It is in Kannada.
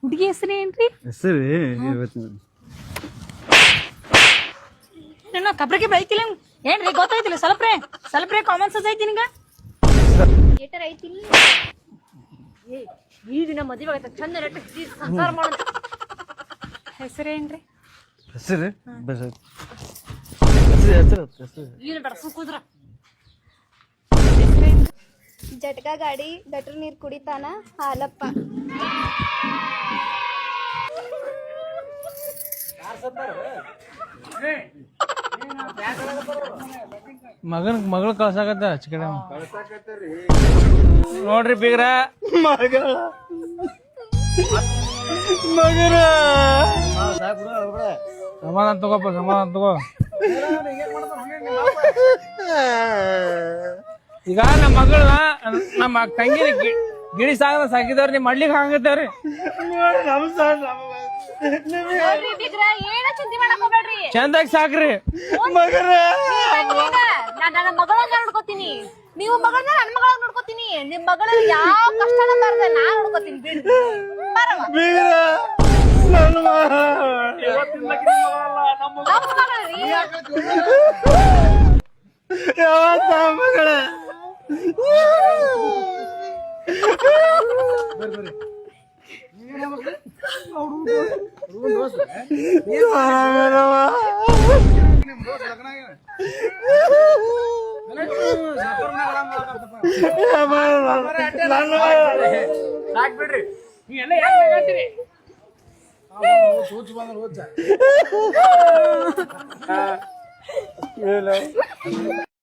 ಹುಡುಗಿ ಹೆಸರು ಏನ್ರಿ? ಹೆಸರು ನನ್ನ ಕಬ್ರಿಗೆ ಬೈತಿಲ್ಲ ಏನ್ರಿ ಗೊತ್ತಾಯ್ತಿಲ್ಲ? ಸ್ವಲ್ಪ್ರೇ ಕಾಮನ್ ಸೆನ್ಸ್ ಐತಿ ನಿಂಗ? ಥಿಯೇಟರ್ ಐತಿ ಈ ದಿನ ಮದುವೆ ಆಗೈತೆ ಚಂದ ನೆಟ್ಟಿ ಸಂಸಾರ ಮಾಡೋದು. ಹೆಸರೇನ್ರಿ? ಹೆಸರು ಏನು ಬೇಡ ಸುಕುದ್ರ ಜಟಕ ಗಾಡಿ ಗಟ್ರ ನೀರ್ ಕುಡಿತಾನ ಹಾಲಪ್ಪ. ಮಗಳು ಕಳ್ಸಾಕತ್ತ ಚಿಕಡೆ ನೋಡ್ರಿ ಬೀಗ್ರ ಸಮಾಧಾನ ತಗೋಪ್ಪ ಸಮಾಧಾನ ತಗೋ. ಈಗ ನಮ್ಮ ಮಗಳ ನಮ್ಮ ತಂಗಿನ ಗಿಡಿ ಸಾಕಿದವ್ರ ನಿಮ್ ಮಾಡ್ಲಿಕ್ಕೆ ಹಂಗತ್ತವ್ರಿ. ಚಂದಾಗಿ ಸಾಕ್ರಿ ನನ್ನ ಮಗಳನ್ನ ನೋಡ್ಕೋತೀನಿ, ನೀವು ಮಗಳನ್ನ ನನ್ನ ಮಗಳ ನೋಡ್ಕೋತೀನಿ. ನಿಮ್ ಮಗಳ ಯಾವ ಕಷ್ಟನ ಬಾರ್ದ ನಾ ನೋಡ್ಕೋತೀನಿ ಬಿಡ್ರಿ. ಸಾಕ್ಬಿಡ್ರಿ ನೀವೆಲ್ಲ ಯಾಕೆ ಹೇಳ್ತೀರಿ? ಸೂಚಿ ಬಂದ್ರೆ